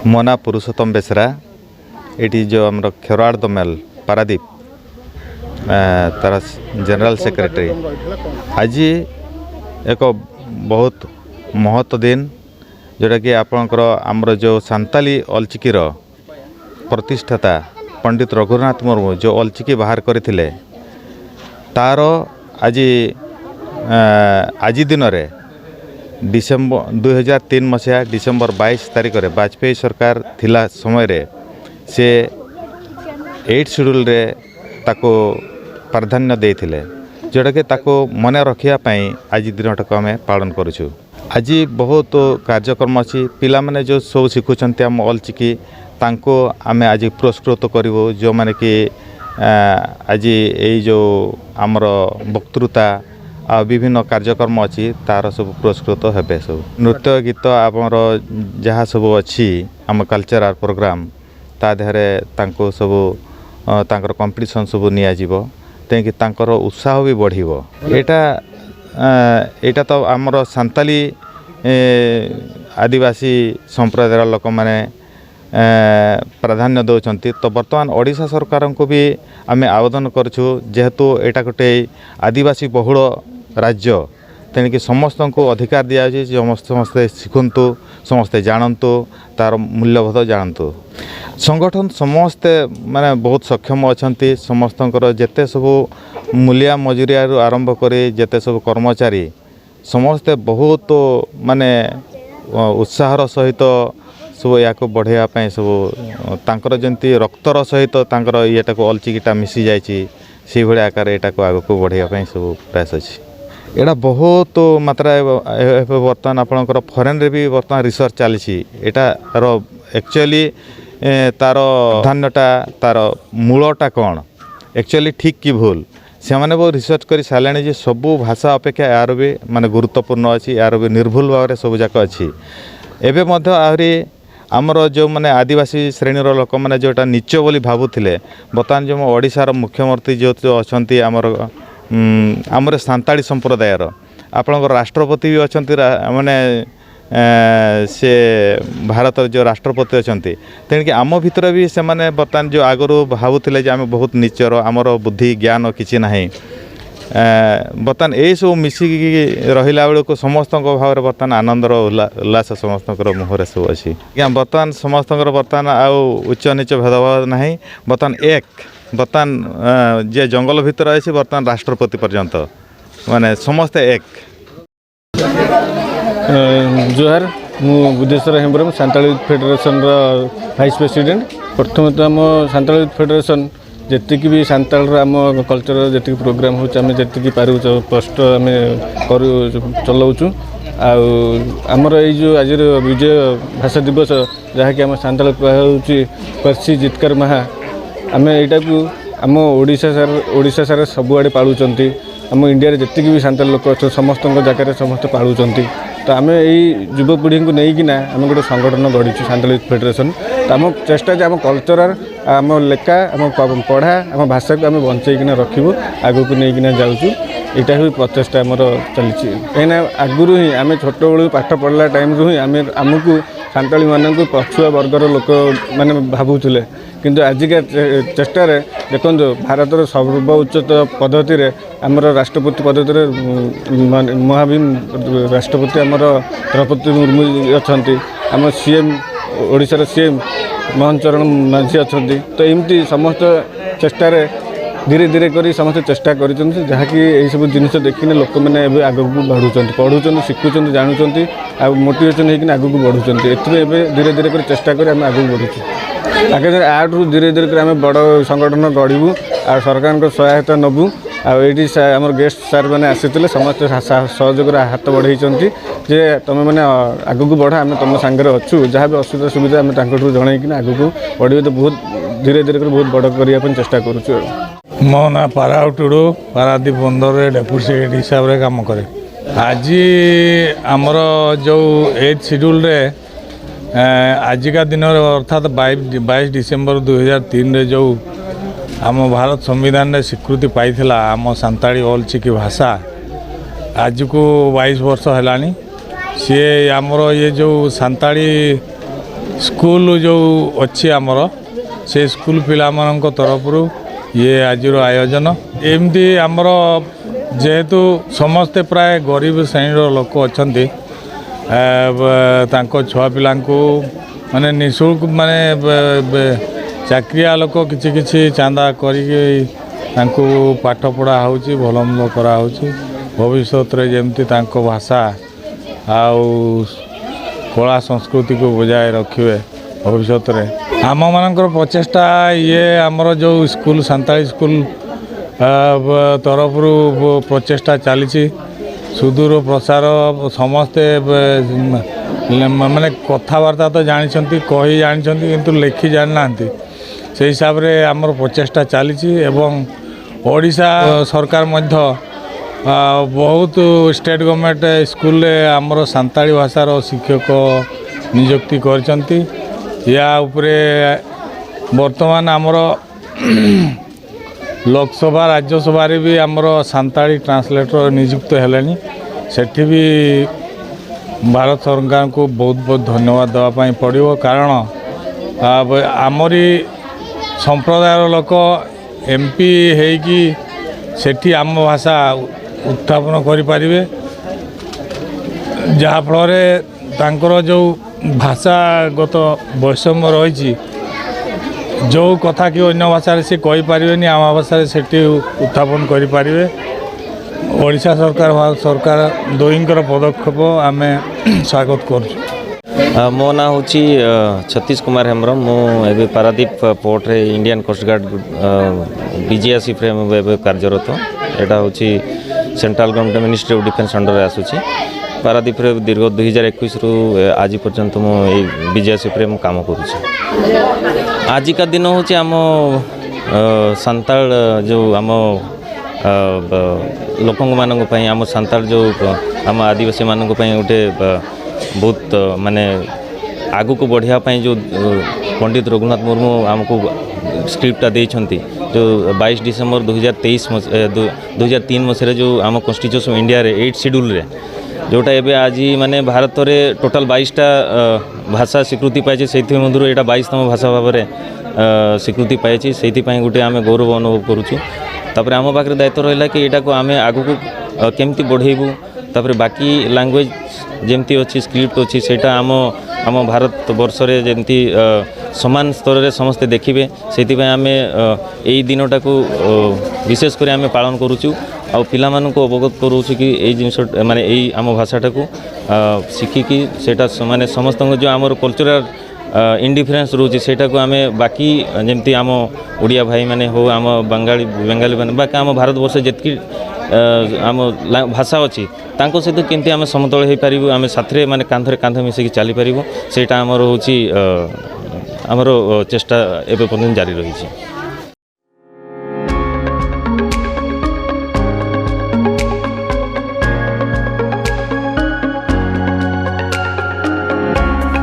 मो ना पुरुषोत्तम बेसरा ये जो आम खेरवाड़ दमेल पारादीप तार जनरल सेक्रेटरी आज एक बहुत महत्व दिन जोटा कि आपणकर आमर जो सांताली अलचिकीर प्रतिष्ठाता पंडित रघुनाथ मुर्मू जो अलचिकी बाहर करथिले तार आज दिन में डिसेम्बर 2003 मसीहा डिसेम्बर 22 तारिख में वाजपेयी सरकार थिला समय रे से 8 शेड्यूल रे ताको प्राधान्य देथिले जोटा कि ताको मन रखिया पई आज दिनटा को आम पालन करूछु। आज बहुत कार्यक्रम अच्छी पिला माने जो सब शिखुंट आम अलचिकी तांको आमे आज पुरस्कृत करूँ जो माने कि आज ये जो आमर वक्तृता आ विभिन्न कार्यक्रम अच्छी तार सब पुरस्कृत हेबे सब नृत्य गीत आमर जहाँ सब अच्छी आम कल्चरल प्रोग्राम ता देहरे तांको सब तांकर कंपटीशन सब नियाजिबो तेंकि तांकर उत्साह भी बढ़िबो। एटा तो आमर सांताली आदिवासी संप्रदायर लोक माने प्राधान्य दौरान तो बर्तमान ओडिशा सरकार को भी आम आवेदन करूँ जेहेतु एटा गोटे आदिवासी बहुल राज्य तेणिक समस्त को अधिकार दि जाए समस्ते शिखु समस्ते जानतु तार मूल्यबोध जानतु। संगठन समस्ते माने बहुत सक्षम अच्छा समस्त जेते सब मूलिया मजुरिया आरंभ कर जेते सब कर्मचारी समस्ते बहुत माने उत्साहर सहित सब या बढ़ावाई सब तांकर जंती रक्तर सहित तांकर येटा को अलचिकीटा मिसी जाइए से भाई आकार यहाँ को आग को बढ़ावाई सब प्रयास अच्छी। यहाँ बहुत मात्रा बर्तमान आपंकर फरेन रे भी बर्तमान रिसर्च चली एटार एक्चुअली तार प्राधान्यटा तार मूलटा कौन एक्चुअली ठीक कि भूल से मैंने बहुत रिसर्च कर सारे सबू भाषा अपेक्षा यार भी माने गुरुत्वपूर्ण अच्छी यार भी निर्भुल भाव में सब जाक अच्छी एवं आहरी आमर जो माने आदिवासी श्रेणीर लोक मैंने जोटा नीच बोली भावुले बर्तमान जो ओडिशार मुख्यमंत्री जो अच्छा आमर आमर सांताली संप्रदायर आपणकर राष्ट्रपति भी अच्छा माने से भारत जो राष्ट्रपति अच्छा तेणिक आम भितर भी से माने बर्तमान जो आगु भावुले आम बहुत नीचर आमर बुद्धि ज्ञान किसी ना बर्तमान यही सब मिसिकी रहा बेलू समस्त भाव में बर्तमान आनंदर उल्लास समस्त मुहर सब अच्छी बर्तमान समस्त बर्तमान आउ उच्च नीच भेदभाव ना बर्तमान एक बर्तमान जे जंगल भितर अच्छी बर्तमान राष्ट्रपति पर्यंत माने समस्ते एक। जोहार मु Buddheshwar Hembram Santali federation vice president. प्रथम तो आम सांताली फेडरेशन जी भी सांताल आम कल्चर जी प्रोग्राम होती पार स्पष्ट आम कर चलाऊँ आमर यो आज विजय भाषा दिवस जहाँकि आम सांताल कहुच्छी पर्सी जितकार महा आम यहाँ को आम ओडिशा सारा सबुआड़े पालुंट आम इंडिया जी भी सांताल लोक अच्छे समस्त जगह समस्त पालुंट तो आम यही युवपीढ़ी को लेकिन आम गोटे संगठन गढ़ी सांताली फेडरेशन तो आम चेष्टा आम कल्चर आम लेखा आम पढ़ा आम भाषा को आम बंचैकिना रखू आगू को लेकिन जाऊँ यहाँ ही प्रचेषा आमर चली कहीं आगुरी ही आम छोट बड़ू पाठ पढ़ला टाइम रू ही आमको सांताली मानक पछुआ वर्गर लोक मैंने भावुले किंतु आजिका चेष्टा देखो भारतर सर्वोच्च पद्धति आमर राष्ट्रपति पद्धति महाभीम राष्ट्रपति आमर द्रौपदी मुर्मू अच्छा आम सीएम ओडिशार सीएम मोहन चरण माझी अच्छा तो एमती समस्त चेष्टा धीरे धीरे करी समस्त चेष्टा कर जहाँकि यही सब जिनिस देखने लोक मैंने आगू बढ़ुं पढ़ुं शिखुं जानूँ आ मोटिवेशन होकर आगू बढ़ुं ए धीरे धीरे कर चेष्टा कर आम आगू बढ़ुँ आगे आठू धीरे धीरे कर आम बड़ संगठन गढ़ू आ सरकार सहायता नबू आईटी आम गेस्ट सार मैंने आसी समस्त सहयोग हाथ बढ़े जे तुम मैंने आगू बढ़ा आम तुम सांगे अच्छु जहाँ भी असुविधा सुविधा आम जनईकिना आगू बढ़े तो बहुत धीरे धीरे कर बहुत बड़ करने चेष्टा करूँ। मो ना पाराव टुडू पारादीप बंदर डेपुटी सेक्रेटरी हिसाब से काम करे। आज आमर जो 8 शेड्यूल रे आजिका दिन अर्थात 22 डिसेम्बर 2003 रे जो आम भारत संविधान रे स्वीकृति पाई आम सांताली अलचिकी भाषा आज को 22 वर्ष है सी आमर ये जो सांताली ସ୍କୁଲ ଯେଉଁ ଅଛି ଆମର ସେ ସ୍କୁଲ ପିଲାମାନଙ୍କ ତରଫରୁ ଇଏ ଆଜିର ଆୟୋଜନ। ଏମିତି ଆମର ଯେହେତୁ ସମସ୍ତେ ପ୍ରାୟ ଗରିବ ଶ୍ରେଣୀର ଲୋକ ଅଛନ୍ତି, ତାଙ୍କ ଛୁଆ ପିଲାଙ୍କୁ ମାନେ ନିଃଶୁଳ୍କ ମାନେ ଚାକିରିଆ ଲୋକ କିଛି କିଛି ଚାନ୍ଦା କରିକି ତାଙ୍କୁ ପାଠ ପଢ଼ା ହେଉଛି, ଭଲ ମନ୍ଦ କରାହେଉଛି। ଭବିଷ୍ୟତରେ ଯେମିତି ତାଙ୍କ ଭାଷା ଆଉ କଳା ସଂସ୍କୃତିକୁ ବଜାୟ ରଖିବେ ଭବିଷ୍ୟତରେ। ଆମମାନଙ୍କର ପ୍ରଚେଷ୍ଟା ଇଏ ଆମର ଯେଉଁ ସ୍କୁଲ ସାନ୍ତାଳୀ ସ୍କୁଲ ତରଫରୁ ପ୍ରଚେଷ୍ଟା ଚାଲିଛି। ସୁଦୂର ପ୍ରସାର ସମସ୍ତେ ମାନେ କଥାବାର୍ତ୍ତା ତ ଜାଣିଛନ୍ତି, କହି ଜାଣିଛନ୍ତି, କିନ୍ତୁ ଲେଖି ଜାଣିନାହାନ୍ତି। ସେହି ହିସାବରେ ଆମର ପ୍ରଚେଷ୍ଟା ଚାଲିଛି ଏବଂ ଓଡ଼ିଶା ସରକାର ମଧ୍ୟ ବହୁତ ଷ୍ଟେଟ୍ ଗଭର୍ଣ୍ଣମେଣ୍ଟ ସ୍କୁଲରେ ଆମର ସାନ୍ତାଳୀ ଭାଷାର ଶିକ୍ଷକ ନିଯୁକ୍ତି କରିଛନ୍ତି। ୟା ଉପରେ ବର୍ତ୍ତମାନ ଆମର ଲୋକସଭା ରାଜ୍ୟସଭାରେ ବି ଆମର ସାନ୍ତାଳୀ ଟ୍ରାନ୍ସଲେଟର ନିଯୁକ୍ତ ହେଲେଣି। ସେଠି ବି ଭାରତ ସରକାରଙ୍କୁ ବହୁତ ବହୁତ ଧନ୍ୟବାଦ ଦେବା ପାଇଁ ପଡ଼ିବ, କାରଣ ଆମରି ସମ୍ପ୍ରଦାୟର ଲୋକ MP ହେଇକି ସେଠି ଆମ ଭାଷା ଉତ୍ଥାପନ କରିପାରିବେ, ଯାହାଫଳରେ ତାଙ୍କର ଯେଉଁ ଭାଷାଗତ ବୈଷମ୍ୟ ରହିଛି, ଯେଉଁ କଥା କି ଅନ୍ୟ ଭାଷାରେ ସେ କହିପାରିବେନି, ଆମ ଭାଷାରେ ସେଠି ଉତ୍ଥାପନ କରିପାରିବେ। ଓଡ଼ିଶା ସରକାର ଭାରତ ସରକାର ଦୁହିଁଙ୍କର ପଦକ୍ଷେପ ଆମେ ସ୍ୱାଗତ କରୁଛୁ। ମୋ ନାଁ ହେଉଛି ଛତିଶ କୁମାର ହେମ୍ବ୍ରମ। ମୁଁ ଏବେ ପାରାଦୀପ ପୋର୍ଟରେ ଇଣ୍ଡିଆନ୍ କୋଷ୍ଟଗାର୍ଡ଼ BGSFରେ ମୁଁ ଏବେ କାର୍ଯ୍ୟରତ। ଏଇଟା ହେଉଛି central government ministry of defence ଅଣ୍ଡରରେ ଆସୁଛି। ପାରାଦୀପରେ ଦୀର୍ଘ 2021ରୁ ଆଜି ପର୍ଯ୍ୟନ୍ତ ମୁଁ ଏଇ BGSFରେ ମୁଁ କାମ କରୁଛି। ଆଜିକା ଦିନ ହେଉଛି ଆମ ସାନ୍ତାଳ ଯେଉଁ ଆମ ଲୋକମାନଙ୍କ ପାଇଁ, ଆମ ସାନ୍ତାଳ ଯେଉଁ ଆମ ଆଦିବାସୀମାନଙ୍କ ପାଇଁ ଗୋଟେ ବହୁତ ମାନେ ଆଗକୁ ବଢ଼ିବା ପାଇଁ ଯେଉଁ ପଣ୍ଡିତ ରଘୁନାଥ ମୁର୍ମୁ ଆମକୁ ସ୍କ୍ରିପ୍ଟଟା ଦେଇଛନ୍ତି, ଯେଉଁ 22 ଡିସେମ୍ବର 2003 ମସିହାରେ ଯେଉଁ ଆମ କନଷ୍ଟିଚ୍ୟୁସନ୍ ଅଫ୍ ଇଣ୍ଡିଆରେ 8 ସିଡ୍ୟୁଲରେ ଯେଉଁଟା ଏବେ ଆଜି ମାନେ ଭାରତରେ ଟୋଟାଲ୍ 22ଟା ଭାଷା ସ୍ୱୀକୃତି ପାଇଛି, ସେଇଥିମଧ୍ୟରୁ ଏଇଟା 22ତମ ଭାଷା ଭାବରେ ସ୍ୱୀକୃତି ପାଇଛି। ସେଇଥିପାଇଁ ଗୋଟେ ଆମେ ଗୌରବ ଅନୁଭବ କରୁଛୁ। ତାପରେ ଆମ ପାଖରେ ଦାୟିତ୍ୱ ରହିଲା କି ଏଇଟାକୁ ଆମେ ଆଗକୁ କେମିତି ବଢ଼େଇବୁ। ତାପରେ ବାକି ଲାଙ୍ଗୁଏଜ୍ ଯେମିତି ଅଛି, ସ୍କ୍ରିପ୍ଟ ଅଛି, ସେଇଟା ଆମ ଭାରତ ବର୍ଷରେ ଯେମିତି ସମାନ ସ୍ତରରେ ସମସ୍ତେ ଦେଖିବେ, ସେଇଥିପାଇଁ ଆମେ ଏଇ ଦିନଟାକୁ ବିଶେଷ କରି ଆମେ ପାଳନ କରୁଛୁ। ଆଉ ପିଲାମାନଙ୍କୁ ଅବଗତ କରୁଛୁ କି ଏଇ ଜିନିଷ ମାନେ ଏଇ ଆମ ଭାଷାଟାକୁ ଶିଖିକି ସେଇଟା ମାନେ ସମସ୍ତଙ୍କ ଯେଉଁ ଆମର କଲଚରାଲ୍ ଇଣ୍ଡିଫରେନ୍ସ ରହୁଛି ସେଇଟାକୁ ଆମେ ବାକି ଯେମିତି ଆମ ଓଡ଼ିଆ ଭାଇମାନେ ହଉ, ଆମ ବେଙ୍ଗାଳୀମାନେ ବାକି ଆମ ଭାରତବର୍ଷ ଯେତିକି ଆମ ଭାଷା ଅଛି ତାଙ୍କ ସହିତ କେମିତି ଆମେ ସମତଳ ହୋଇପାରିବୁ, ଆମେ ସାଥିରେ ମାନେ କାନ୍ଧରେ କାନ୍ଧ ମିଶିକି ଚାଲିପାରିବୁ, ସେଇଟା ଆମର ହେଉଛି ଆମର ଚେଷ୍ଟା ଏବେ ପର୍ଯ୍ୟନ୍ତ ଜାରି ରହିଛି।